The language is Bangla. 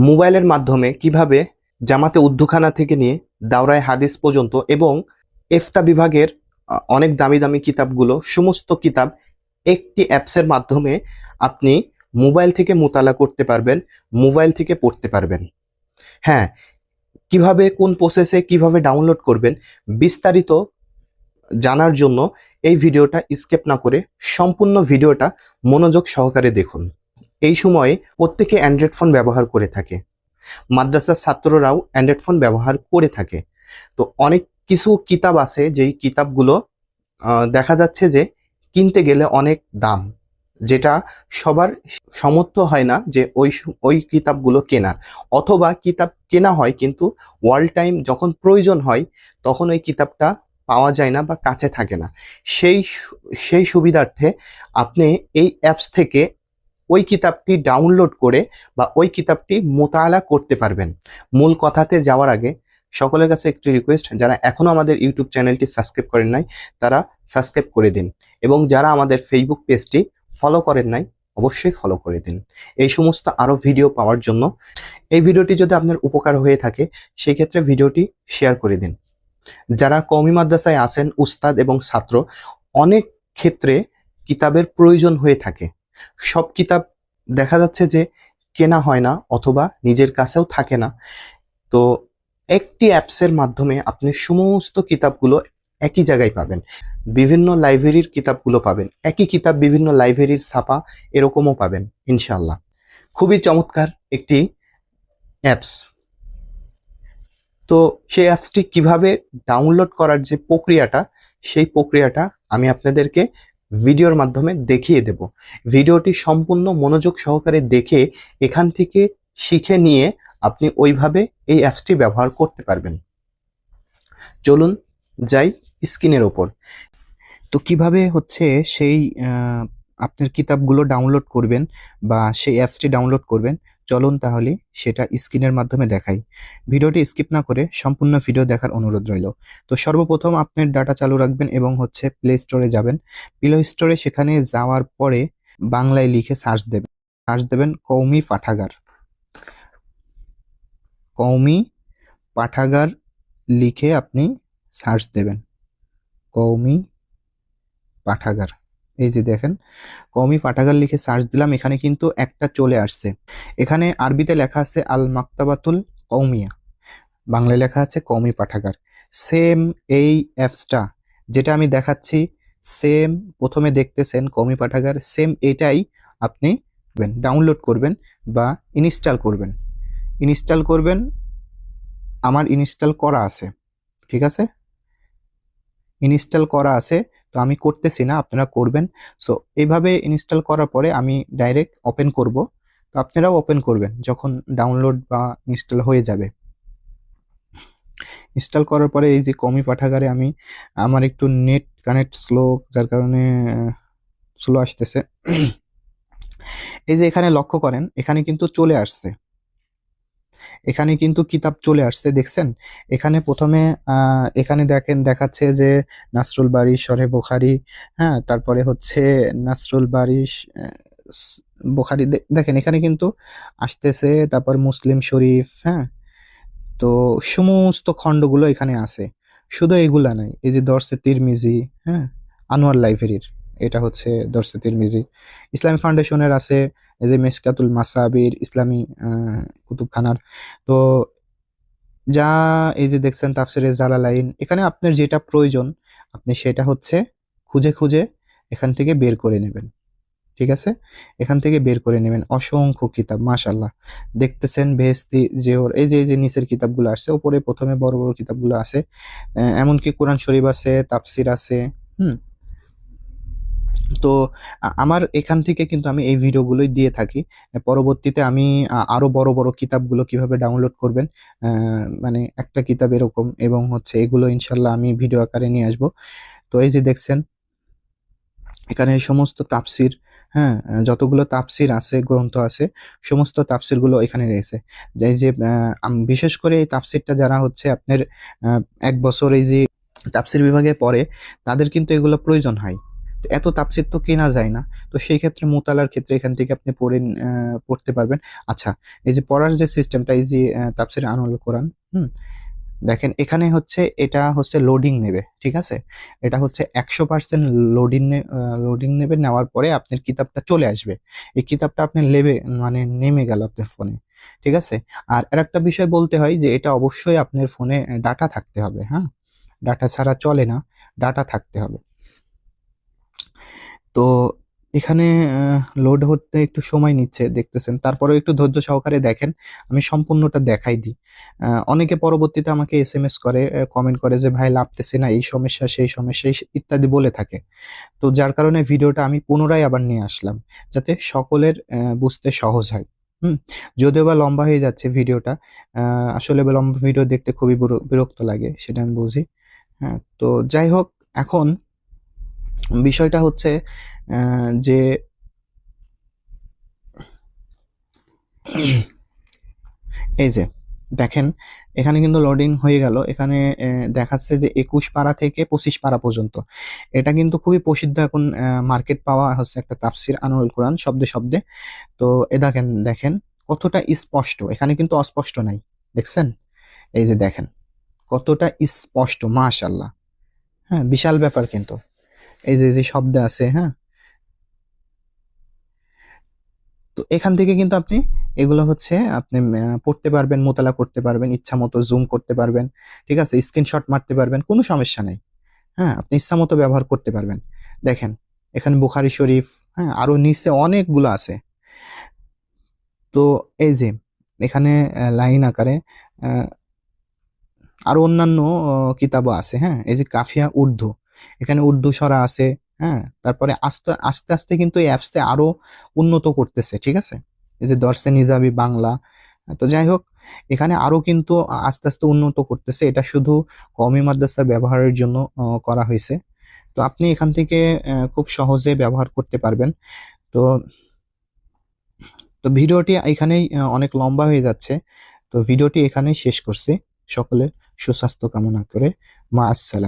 মোবাইলের মাধ্যমে কিভাবে জামাতে উর্দুখানা থেকে নিয়ে দাওরায়ে হাদিস পর্যন্ত এবং ইফতা বিভাগের অনেক দামি দামি কিতাবগুলো সমস্ত কিতাব একটি অ্যাপসের মাধ্যমে আপনি মোবাইল থেকে মোতালা করতে পারবেন, মোবাইল থেকে পড়তে পারবেন। হ্যাঁ, কিভাবে কোন প্রসেসে কিভাবে ডাউনলোড করবেন বিস্তারিত জানার জন্য এই ভিডিওটা স্কিপ না করে সম্পূর্ণ ভিডিওটা মনোযোগ সহকারে দেখুন। এই সময়ে প্রত্যেকে অ্যান্ড্রয়েড ফোন ব্যবহার করে থাকে, মাদ্রাসার ছাত্ররাও অ্যান্ড্রয়েড ফোন ব্যবহার করে থাকে। তো অনেক কিছু কিতাব আছে যেই কিতাবগুলো দেখা যাচ্ছে যে কিনতে গেলে অনেক দাম, যেটা সবার সামর্থ্য হয় না যে ওই কিতাবগুলো কেনার, অথবা কিতাব কেনা হয় কিন্তু ওয়াল টাইম যখন প্রয়োজন হয় তখন ওই কিতাবটা পাওয়া যায় না বা কাছে থাকে না। সেই সুবিধার্থে আপনি এই অ্যাপস থেকে ওই কিতাবটি ডাউনলোড করে বা ওই কিতাবটি মোতালা করতে পারবেন। মূল কথাতে যাওয়ার আগে সকলের কাছে একটি রিকোয়েস্ট, যারা এখনও আমাদের ইউটিউব চ্যানেলটি সাবস্ক্রাইব করেন নাই তারা সাবস্ক্রাইব করে দিন, এবং যারা আমাদের ফেসবুক পেজটি ফলো করেন নাই অবশ্যই ফলো করে দিন এই সমস্ত আরও ভিডিও পাওয়ার জন্য। এই ভিডিওটি যদি আপনার উপকার হয়ে থাকে সেই ক্ষেত্রে ভিডিওটি শেয়ার করে দিন। যারা কওমি মাদ্রাসায় আছেন উস্তাদ এবং ছাত্র, অনেক ক্ষেত্রে কিতাবের প্রয়োজন হয়ে থাকে। সব কিতাব দেখা যাচ্ছে যে কেনা হয় না অথবা নিজের কাছেও থাকে না। তো একটি অ্যাপসের মাধ্যমে আপনি সমস্ত কিতাবগুলো একই জায়গায় পাবেন। বিভিন্ন লাইব্রেরির কিতাবগুলো পাবেন, একই কিতাব বিভিন্ন লাইব্রেরির ছাপা এরকমও পাবেন ইনশাল্লাহ। খুবই চমৎকার একটি অ্যাপস। তো সেই অ্যাপসটি কিভাবে ডাউনলোড করার যে প্রক্রিয়াটা, সেই প্রক্রিয়াটা আমি আপনাদেরকে ভিডিওর মাধ্যমে দেখিয়ে দেব। ভিডিওটি সম্পূর্ণ মনোযোগ সহকারে দেখে এখান থেকে শিখে নিয়ে আপনি ওইভাবে এই অ্যাপসটি ব্যবহার করতে পারবেন। চলুন যাই স্ক্রিনের ওপর। তো কিভাবে হচ্ছে সেই আপনার কিতাবগুলো ডাউনলোড করবেন বা সেই অ্যাপসটি ডাউনলোড করবেন, চলুন তাহলে সেটা স্ক্রিনের মাধ্যমে দেখাই। ভিডিওটি স্কিপ না করে সম্পূর্ণ ভিডিও দেখার অনুরোধ রইল। তো সর্বপ্রথম আপনার ডাটা চালু রাখবেন এবং হচ্ছে প্লে স্টোরে যাবেন। প্লে স্টোরে সেখানে যাওয়ার পরে বাংলায় লিখে সার্চ দেবেন কওমি পাঠাগার। কওমি পাঠাগার লিখে আপনি সার্চ দেবেন কওমি পাঠাগার। এই যে দেখেন কওমি পাঠাগার লিখে সার্চ দিলাম, এখানে কিন্তু একটা চলে আসছে। এখানে আরবিতে লেখা আছে আল মাকতাবাতুল কওমিয়া, বাংলায় লেখা আছে কওমি পাঠাগার। সেম এই অ্যাপসটা যেটা আমি দেখাচ্ছি, সেম প্রথমে দেখতেছেন কওমি পাঠাগার, সেম এটাই আপনি ডাউনলোড করবেন বা ইনস্টল করবেন। আমার ইনস্টল করা আছে, ঠিক আছে, ইনস্টল করা আছে। তো আমি করতেছি না, আপনারা করবেন। সো এইভাবে ইনস্টল করার পরে আমি ডাইরেক্ট ওপেন করব। তো আপনারাও ওপেন করবেন যখন ডাউনলোড বা ইনস্টল হয়ে যাবে। ইনস্টল করার পরে এই যে কওমি পাঠাগারে আমার একটু নেট কানেক্ট স্লো, যার কারণে স্লো আসতেছে। এই যে এখানে লক্ষ্য করেন, এখানে কিন্তু চলে আসছে, এখানে কিন্তু কিতাব চলে আসছে, দেখছেন। এখানে প্রথমে এখানে দেখাচ্ছে যে নাসরুল বারী শরহে বুখারী, হ্যাঁ, তারপরে হচ্ছে নাসরুল বারী বুখারী, দেখেন এখানে কিন্তু আসতেছে, তারপর মুসলিম শরীফ, হ্যাঁ। তো সমস্ত খণ্ডগুলো এখানে আছে, শুধু এগুলা নাই। এই যে দরসে তিরমিজি, হ্যাঁ, আনোয়ার লাইব্রেরির, এটা হচ্ছে দরসে তিরমিজি। ইসলামী ফাউন্ডেশনের আছে এই যে মিশকাতুল মাসাবির, ইসলামী কুতুবখানার। তো যা এই যে দেখছেন তাফসিরে জালালাইন, এখানে আপনার যেটা প্রয়োজন আপনি সেটা হচ্ছে খুঁজে খুঁজে এখান থেকে বের করে নেবেন, ঠিক আছে। এখান থেকে বের করে নেবেন অসংখ্য কিতাব, মাশাআল্লাহ। দেখতেছেন বেহেশতি জেওর, এই যে নিচের কিতাবগুলো আসছে, উপরে প্রথমে বড় বড় কিতাবগুলো আছে, এমনকি কোরআন শরীফ আছে, তাফসির আছে। তো আমার এখান থেকে কিন্তু আমি এই ভিডিওগুলোই দিয়ে থাকি। পরবর্তীতে আমি আরো বড় বড় কিতাবগুলো কিভাবে ডাউনলোড করবেন, মানে একটা কিতাব এরকম এবং হচ্ছে এগুলো ইনশাল্লাহ আমি ভিডিও আকারে নিয়ে আসব। তো এই যে দেখছেন এখানে সমস্ত তাফসির, হ্যাঁ, যতগুলো তাফসির আছে, গ্রন্থ আছে, সমস্ত তাফসিরগুলো এখানে রয়েছে। এই যে বিশেষ করে এই তাফসিরটা যারা হচ্ছে আপনার 1 বছর এই যে তাফসির বিভাগে পড়ে, তাদের কিন্তু এগুলো প্রয়োজন হয়। তো এত তাফসীর তো কেনা যায় না। তো সেই ক্ষেত্রে মুতালার ক্ষেত্রে এখান থেকে আপনি পড়তে পারবেন। আচ্ছা, এই যে পড়ার যে সিস্টেমটা, এই যে তাফসীর আনোয়ারুল কোরআন, হুম, দেখেন এখানে হচ্ছে এটা হচ্ছে লোডিং নেবে, ঠিক আছে? এটা হচ্ছে 100% লোডিং নেবে, নেওয়ার পরে আপনার কিতাবটা চলে আসবে। এই কিতাবটা আপনার মানে নেমে গেল আপনার ফোনে, ঠিক আছে? আর আরেকটা বিষয় বলতে হয় যে এটা অবশ্যই আপনার ফোনে ডাটা থাকতে হবে, হ্যাঁ? ডাটা ছাড়া চলে না, ডাটা থাকতে হবে। তো এখানে লোড হতে একটু সময় নিচ্ছে দেখতেছেন, তারপরেও একটু ধৈর্য সহকারে দেখেন, আমি সম্পূর্ণটা দেখাই দিই। অনেকে পরবর্তীতে আমাকে এসএমএস করে, কমেন্ট করে যে ভাই লাগতেছে না, এই সমস্যা সেই সমস্যা ইত্যাদি বলে থাকে। তো যার কারণে ভিডিওটা আমি পুনরায় আবার নিয়ে আসলাম, যাতে সকলের বুঝতে সহজ হয়। হুম, যদিও বা লম্বা হয়ে যাচ্ছে ভিডিওটা, আসলে লম্বা ভিডিও দেখতে খুবই বিরক্ত লাগে, সেটা আমি বুঝি। হ্যাঁ, তো যাই হোক, এখন বিষয়টা হচ্ছে যে এই যে দেখেন, এখানে কিন্তু লোডিং হয়ে গেল। এখানে দেখাচ্ছে যে 21 পারা থেকে 25 পারা পর্যন্ত। এটা কিন্তু খুবই প্রসিদ্ধ এখন মার্কেট পাওয়া হচ্ছে একটা তাফসির আনোয়ারুল কোরআন শব্দে শব্দে। তো দেখেন দেখেন কতটা স্পষ্ট, এখানে কিন্তু অস্পষ্ট নাই, দেখছেন? এই যে দেখেন কতটা স্পষ্ট, মাশাআল্লাহ। হ্যাঁ, বিশাল ব্যাপার কিন্তু। এই যে যে শব্দ আছে, হ্যাঁ, তো এখান থেকে কিন্তু আপনি এগুলো হচ্ছে আপনি পড়তে পারবেন, মোতালা করতে পারবেন, ইচ্ছা মতো জুম করতে পারবেন, ঠিক আছে? স্ক্রিনশট মারতে পারবেন, কোনো সমস্যা নেই। হ্যাঁ, আপনি ইচ্ছা মতো ব্যবহার করতে পারবেন। দেখেন এখানে বুখারী শরীফ, হ্যাঁ, আরো নিচে অনেকগুলো আছে। তো এই যে এখানে লাইন আকারে আহ, আরো অন্যান্য কিতাবও আছে, হ্যাঁ, এই যে কাফিয়া উর্দু, এখানে উর্দু সরা আছে। হ্যাঁ, তারপরে আস্তে আস্তে আস্তে কিন্তু এই অ্যাপসে আরো উন্নত করতেছে, ঠিক আছে? এই যে দর্শে নিজাবি বাংলা। তো যাই হোক, এখানে আরো কিন্তু আস্তে আস্তে উন্নত করতেছে। এটা শুধু কওমি মাদ্রাসার ব্যবহারের জন্য করা হয়েছে। তো আপনি এখান থেকে খুব সহজে ব্যবহার করতে পারবেন। তো তো ভিডিওটি এখানেই অনেক লম্বা হয়ে যাচ্ছে। তো ভিডিওটি এখানেই শেষ করছি। সকলে সুস্বাস্থ্য কামনা করে, মা আসসালাম।